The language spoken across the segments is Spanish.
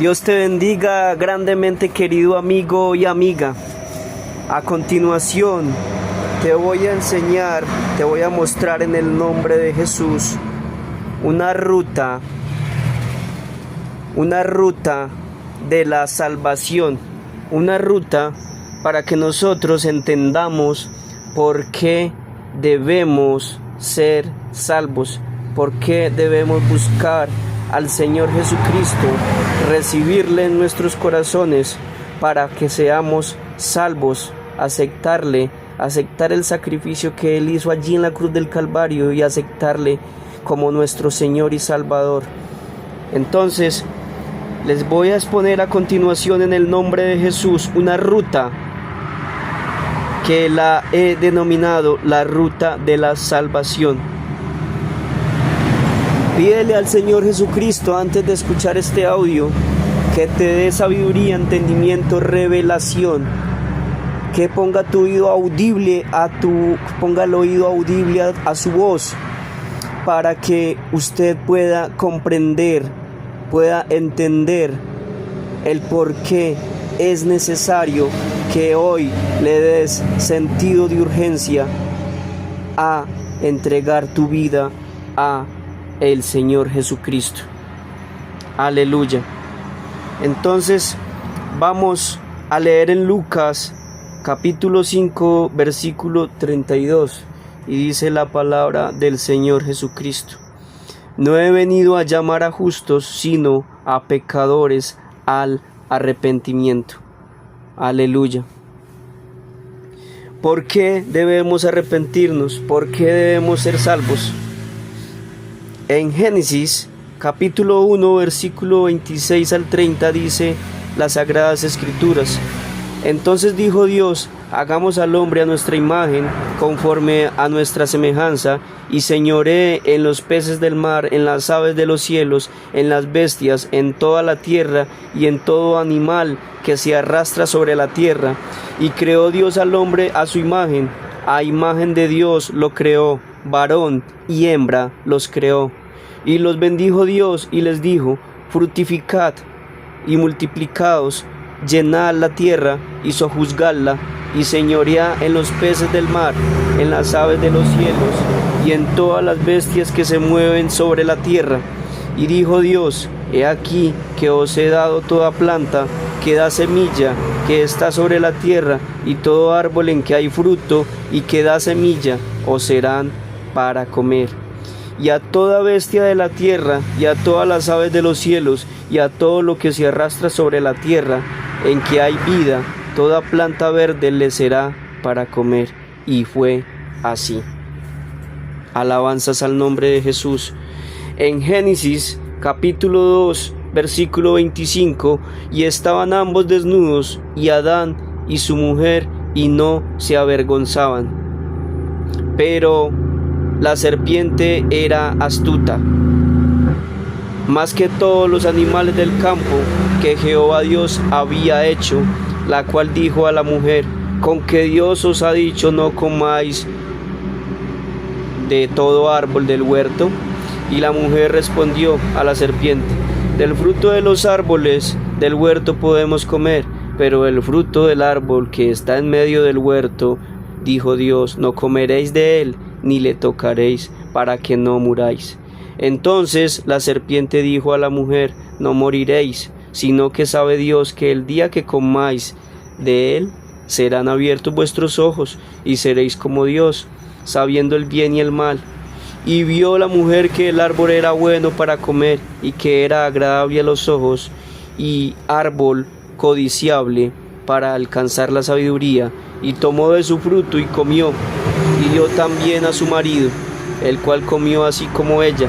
Dios te bendiga grandemente, querido amigo y amiga. A continuación te voy a enseñar, te voy a mostrar en el nombre de Jesús una ruta de la salvación, una ruta para que nosotros entendamos por qué debemos ser salvos, por qué debemos buscar al Señor Jesucristo, recibirle en nuestros corazones para que seamos salvos, aceptar el sacrificio que Él hizo allí en la cruz del Calvario y aceptarle como nuestro Señor y Salvador. Entonces, les voy a exponer a continuación en el nombre de Jesús una ruta que la he denominado la ruta de la salvación. Pídele al Señor Jesucristo antes de escuchar este audio que te dé sabiduría, entendimiento, revelación, que ponga el oído audible a su voz, para que usted pueda comprender, pueda entender el por qué es necesario que hoy le des sentido de urgencia a entregar tu vida a el Señor Jesucristo. Aleluya. Entonces vamos a leer en Lucas capítulo 5 versículo 32 y dice la palabra del Señor Jesucristo: no he venido a llamar a justos sino a pecadores al arrepentimiento. Aleluya. ¿Por qué debemos arrepentirnos? ¿Por qué debemos ser salvos? En Génesis capítulo 1 versículo 26 al 30 dice las Sagradas Escrituras: entonces dijo Dios, hagamos al hombre a nuestra imagen, conforme a nuestra semejanza, y señoree en los peces del mar, en las aves de los cielos, en las bestias, en toda la tierra, y en todo animal que se arrastra sobre la tierra. Y creó Dios al hombre a su imagen, a imagen de Dios lo creó, varón y hembra los creó. Y los bendijo Dios y les dijo: fructificad y multiplicaos, llenad la tierra y sojuzgadla, y señoread en los peces del mar, en las aves de los cielos, y en todas las bestias que se mueven sobre la tierra. Y dijo Dios: he aquí que os he dado toda planta que da semilla, que está sobre la tierra, y todo árbol en que hay fruto y que da semilla, os serán para comer. Y a toda bestia de la tierra, y a todas las aves de los cielos, y a todo lo que se arrastra sobre la tierra, en que hay vida, toda planta verde le será para comer. Y fue así. Alabanzas al nombre de Jesús. En Génesis capítulo 2 versículo 25: y estaban ambos desnudos, y Adán y su mujer, y no se avergonzaban. Pero la serpiente era astuta, más que todos los animales del campo que Jehová Dios había hecho, la cual dijo a la mujer: ¿con que Dios os ha dicho no comáis de todo árbol del huerto? Y la mujer respondió a la serpiente: del fruto de los árboles del huerto podemos comer, pero el fruto del árbol que está en medio del huerto, dijo Dios, no comeréis de él, ni le tocaréis, para que no muráis. Entonces la serpiente dijo a la mujer: no moriréis, sino que sabe Dios que el día que comáis de él, serán abiertos vuestros ojos, y seréis como Dios, sabiendo el bien y el mal. Y vio la mujer que el árbol era bueno para comer, y que era agradable a los ojos, y árbol codiciable para alcanzar la sabiduría, y tomó de su fruto y comió, y dio también a su marido, el cual comió así como ella.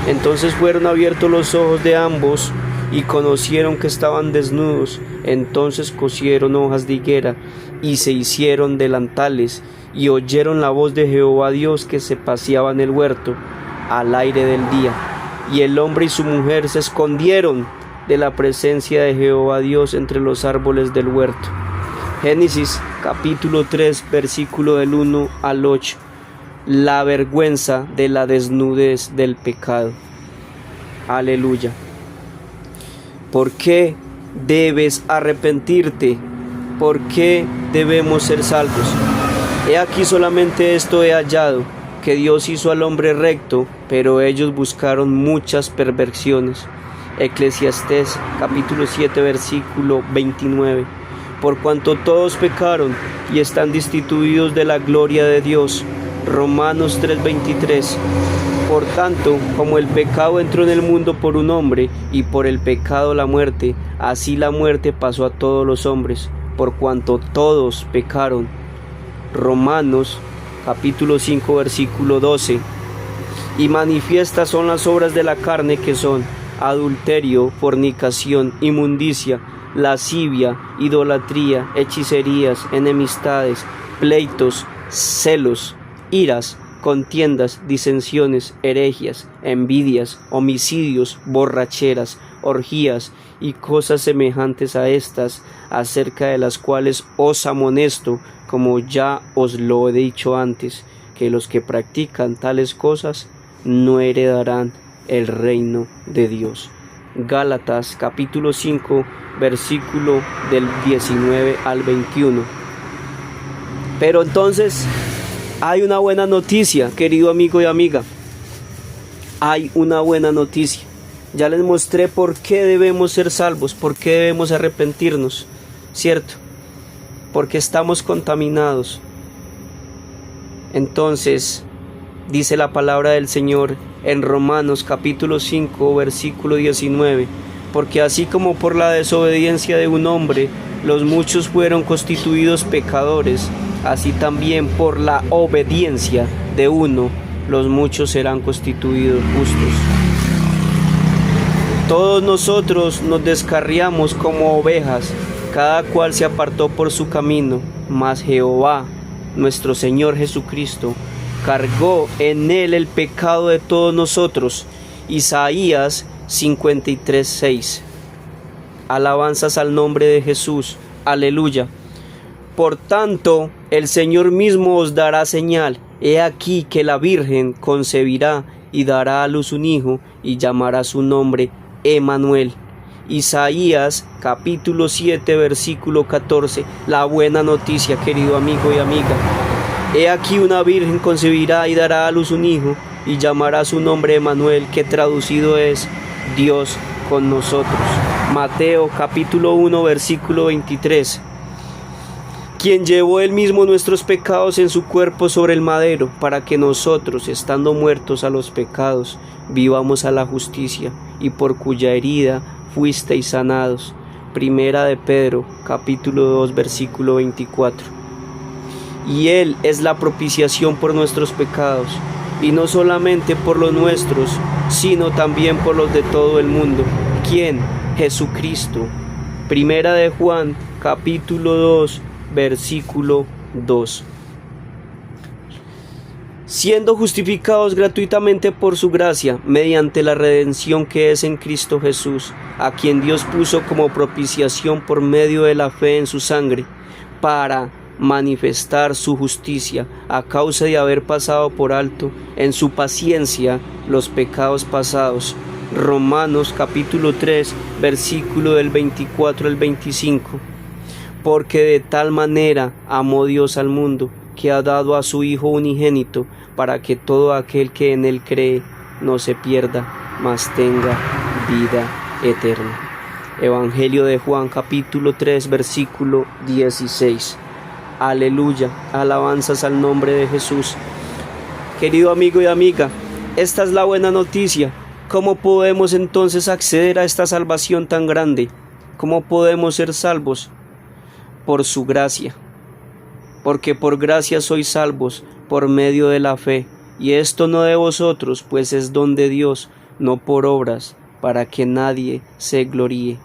Entonces fueron abiertos los ojos de ambos, y conocieron que estaban desnudos. Entonces cosieron hojas de higuera, y se hicieron delantales, y oyeron la voz de Jehová Dios que se paseaba en el huerto al aire del día. Y el hombre y su mujer se escondieron de la presencia de Jehová Dios entre los árboles del huerto. Génesis capítulo 3 versículo del 1 al 8. La vergüenza de la desnudez del pecado. Aleluya. ¿Por qué debes arrepentirte? ¿Por qué debemos ser salvos? He aquí solamente esto he hallado, que Dios hizo al hombre recto, pero ellos buscaron muchas perversiones. Eclesiastés capítulo 7 versículo 29. Por cuanto todos pecaron y están destituidos de la gloria de Dios. Romanos 3:23. Por tanto, como el pecado entró en el mundo por un hombre, y por el pecado la muerte, así la muerte pasó a todos los hombres, por cuanto todos pecaron. Romanos capítulo 5 versículo 12. Y manifiestas son las obras de la carne, que son adulterio, fornicación, inmundicia, lascivia, idolatría, hechicerías, enemistades, pleitos, celos, iras, contiendas, disensiones, herejías, envidias, homicidios, borracheras, orgías y cosas semejantes a estas, acerca de las cuales os amonesto, como ya os lo he dicho antes, que los que practican tales cosas no heredarán el reino de Dios. Gálatas capítulo 5 versículo del 19 al 21. Pero entonces hay una buena noticia, querido amigo y amiga. Hay una buena noticia. Ya les mostré por qué debemos ser salvos, por qué debemos arrepentirnos, ¿cierto? Porque estamos contaminados. Entonces, dice la palabra del Señor en Romanos capítulo 5 versículo 19, porque así como por la desobediencia de un hombre los muchos fueron constituidos pecadores, así también por la obediencia de uno los muchos serán constituidos justos. Todos nosotros nos descarriamos como ovejas, cada cual se apartó por su camino, mas Jehová, nuestro Señor Jesucristo, cargó en él el pecado de todos nosotros. Isaías 53:6. Alabanzas al nombre de Jesús. Aleluya. Por tanto, el Señor mismo os dará señal. He aquí que la Virgen concebirá y dará a luz un hijo, y llamará su nombre Emmanuel. Isaías capítulo 7 versículo 14. La buena noticia, querido amigo y amiga. He aquí una virgen concebirá y dará a luz un hijo, y llamará su nombre Emmanuel, que traducido es Dios con nosotros. Mateo capítulo 1 versículo 23. Quien llevó él mismo nuestros pecados en su cuerpo sobre el madero, para que nosotros, estando muertos a los pecados, vivamos a la justicia, y por cuya herida fuisteis sanados. Primera de Pedro capítulo 2 versículo 24. Y él es la propiciación por nuestros pecados, y no solamente por los nuestros, sino también por los de todo el mundo. ¿Quién? Jesucristo. Primera de Juan capítulo 2 versículo 2. Siendo justificados gratuitamente por su gracia, mediante la redención que es en Cristo Jesús, a quien Dios puso como propiciación por medio de la fe en su sangre, para manifestar su justicia, a causa de haber pasado por alto en su paciencia los pecados pasados. Romanos capítulo 3 versículo del 24 al 25. Porque de tal manera amó Dios al mundo, que ha dado a su Hijo unigénito, para que todo aquel que en él cree no se pierda, mas tenga vida eterna. Evangelio de Juan capítulo 3 versículo 16. Aleluya, alabanzas al nombre de Jesús. Querido amigo y amiga, esta es la buena noticia. ¿Cómo podemos entonces acceder a esta salvación tan grande? ¿Cómo podemos ser salvos? Por su gracia. Porque por gracia sois salvos, por medio de la fe. Y esto no de vosotros, pues es don de Dios, no por obras, para que nadie se gloríe.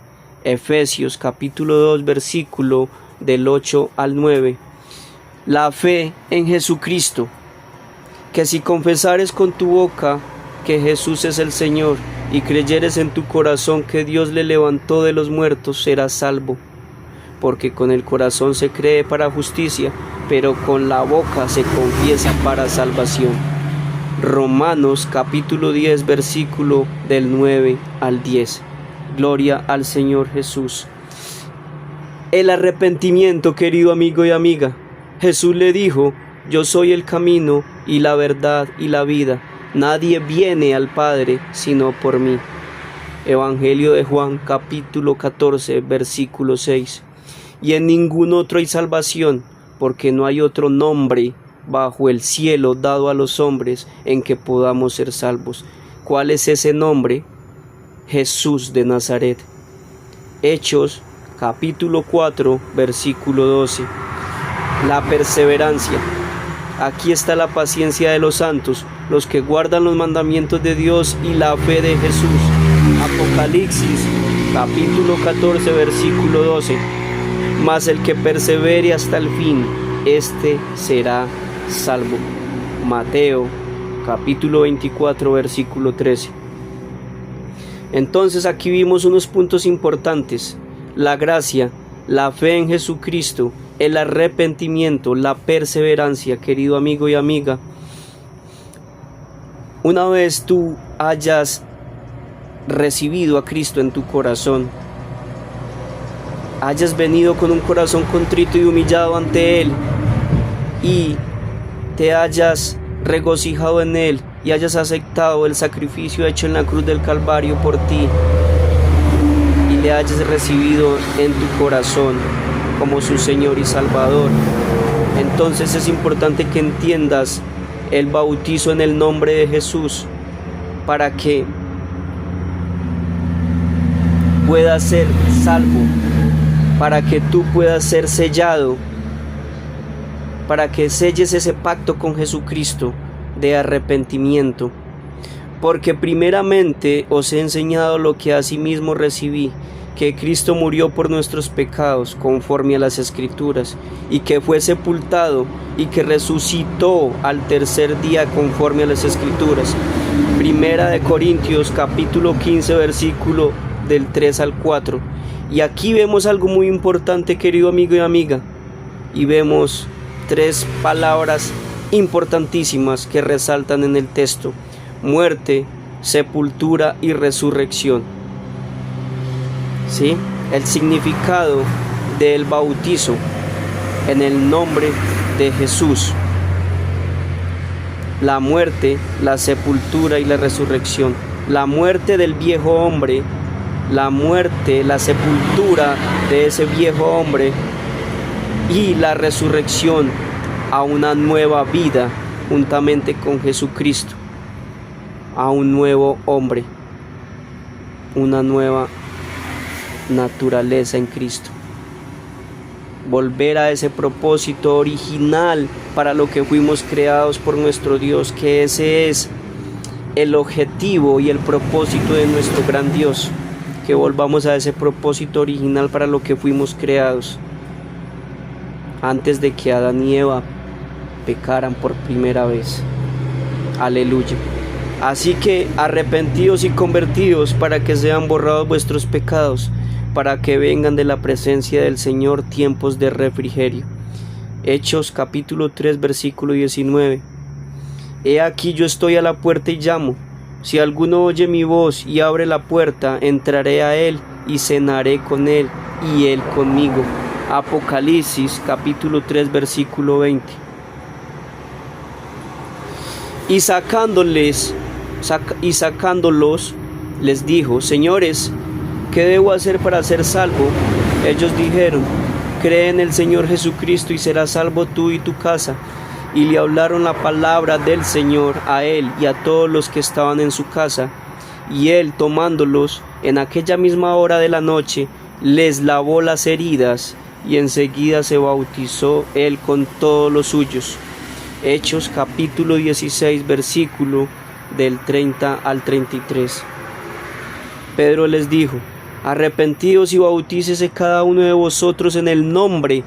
Efesios capítulo 2 versículo del 8 al 9. La fe en Jesucristo, que si confesares con tu boca que Jesús es el Señor, y creyeres en tu corazón que Dios le levantó de los muertos, serás salvo. Porque con el corazón se cree para justicia, pero con la boca se confiesa para salvación. Romanos capítulo 10 versículo del 9 al 10. Gloria al Señor Jesús. El arrepentimiento, querido amigo y amiga. Jesús le dijo: yo soy el camino y la verdad y la vida. Nadie viene al Padre sino por mí. Evangelio de Juan, capítulo 14, versículo 6. Y en ningún otro hay salvación, porque no hay otro nombre bajo el cielo dado a los hombres en que podamos ser salvos. ¿Cuál es ese nombre? Jesús de Nazaret. Hechos, capítulo 4, versículo 12. La perseverancia. Aquí está la paciencia de los santos, los que guardan los mandamientos de Dios y la fe de Jesús. Apocalipsis, capítulo 14, versículo 12. Mas el que persevere hasta el fin, éste será salvo. Mateo, capítulo 24, versículo 13. Entonces aquí vimos unos puntos importantes: la gracia, la fe en Jesucristo, el arrepentimiento, la perseverancia, querido amigo y amiga. Una vez tú hayas recibido a Cristo en tu corazón, hayas venido con un corazón contrito y humillado ante Él, y te hayas regocijado en Él y hayas aceptado el sacrificio hecho en la cruz del Calvario por ti, y le hayas recibido en tu corazón como su Señor y Salvador, entonces es importante que entiendas el bautizo en el nombre de Jesús, para que puedas ser salvo, para que tú puedas ser sellado, para que selles ese pacto con Jesucristo de arrepentimiento. Porque primeramente os he enseñado lo que asimismo recibí, que Cristo murió por nuestros pecados conforme a las Escrituras, y que fue sepultado y que resucitó al tercer día conforme a las Escrituras. Primera de Corintios capítulo 15, versículo del 3 al 4. Y aquí vemos algo muy importante, querido amigo y amiga, y vemos tres palabras importantísimas que resaltan en el texto: muerte, sepultura y resurrección. ¿Sí? El significado del bautizo en el nombre de Jesús: la muerte, la sepultura y la resurrección. La muerte del viejo hombre, la muerte, la sepultura de ese viejo hombre, y la resurrección a una nueva vida juntamente con Jesucristo, a un nuevo hombre, una nueva naturaleza en Cristo. Volver a ese propósito original para lo que fuimos creados por nuestro Dios, que ese es el objetivo y el propósito de nuestro gran Dios, que volvamos a ese propósito original para lo que fuimos creados antes de que Adán y Eva pecaran por primera vez. Aleluya. Así que arrepentidos y convertidos para que sean borrados vuestros pecados, para que vengan de la presencia del Señor tiempos de refrigerio. Hechos capítulo 3 versículo 19. He aquí yo estoy a la puerta y llamo. Si alguno oye mi voz y abre la puerta, entraré a él y cenaré con él y él conmigo. Apocalipsis capítulo 3 versículo 20. Y sacándolos les dijo: señores, ¿qué debo hacer para ser salvo? Ellos dijeron: cree en el Señor Jesucristo y serás salvo tú y tu casa. Y le hablaron la palabra del Señor a él y a todos los que estaban en su casa. Y él, tomándolos en aquella misma hora de la noche, les lavó las heridas, y enseguida se bautizó él con todos los suyos. Hechos capítulo 16 versículo del 30 al 33. Pedro les dijo: arrepentíos y bautícese cada uno de vosotros en el nombre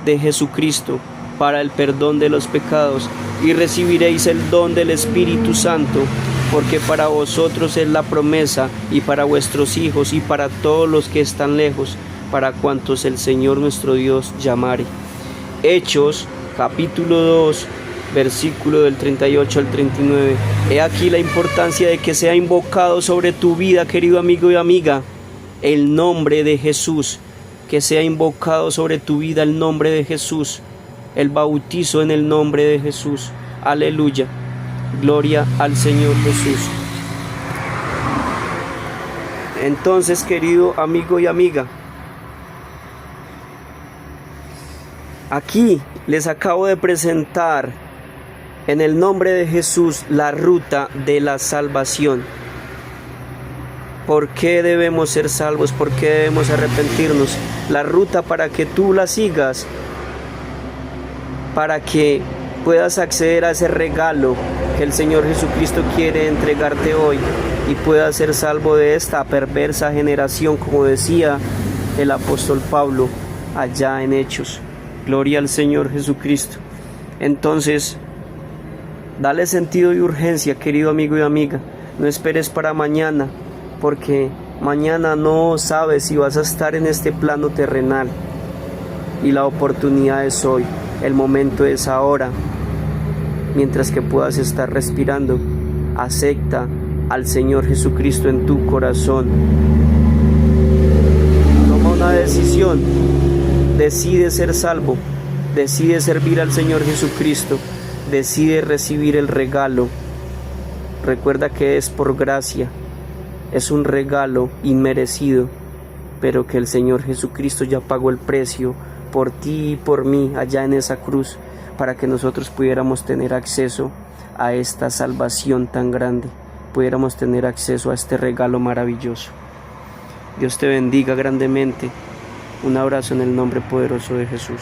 de Jesucristo, para el perdón de los pecados, y recibiréis el don del Espíritu Santo, porque para vosotros es la promesa, y para vuestros hijos, y para todos los que están lejos, para cuantos el Señor nuestro Dios llamare. Hechos capítulo 2 versículo del 38 al 39. He aquí la importancia de que sea invocado sobre tu vida, querido amigo y amiga, el nombre de Jesús, que sea invocado sobre tu vida el nombre de Jesús, el bautizo en el nombre de Jesús. Aleluya, gloria al Señor Jesús. Entonces, querido amigo y amiga, aquí les acabo de presentar en el nombre de Jesús la ruta de la salvación. ¿Por qué debemos ser salvos? ¿Por qué debemos arrepentirnos? La ruta para que tú la sigas, para que puedas acceder a ese regalo que el Señor Jesucristo quiere entregarte hoy y puedas ser salvo de esta perversa generación, como decía el apóstol Pablo allá en Hechos. Gloria al Señor Jesucristo. Entonces, dale sentido y urgencia, querido amigo y amiga. No esperes para mañana, porque mañana no sabes si vas a estar en este plano terrenal. Y la oportunidad es hoy, el momento es ahora. Mientras que puedas estar respirando, acepta al Señor Jesucristo en tu corazón. Toma una decisión, decide ser salvo, decide servir al Señor Jesucristo, decide recibir el regalo. Recuerda que es por gracia, es un regalo inmerecido, pero que el Señor Jesucristo ya pagó el precio por ti y por mí allá en esa cruz, para que nosotros pudiéramos tener acceso a esta salvación tan grande, pudiéramos tener acceso a este regalo maravilloso. Dios te bendiga grandemente. Un abrazo en el nombre poderoso de Jesús.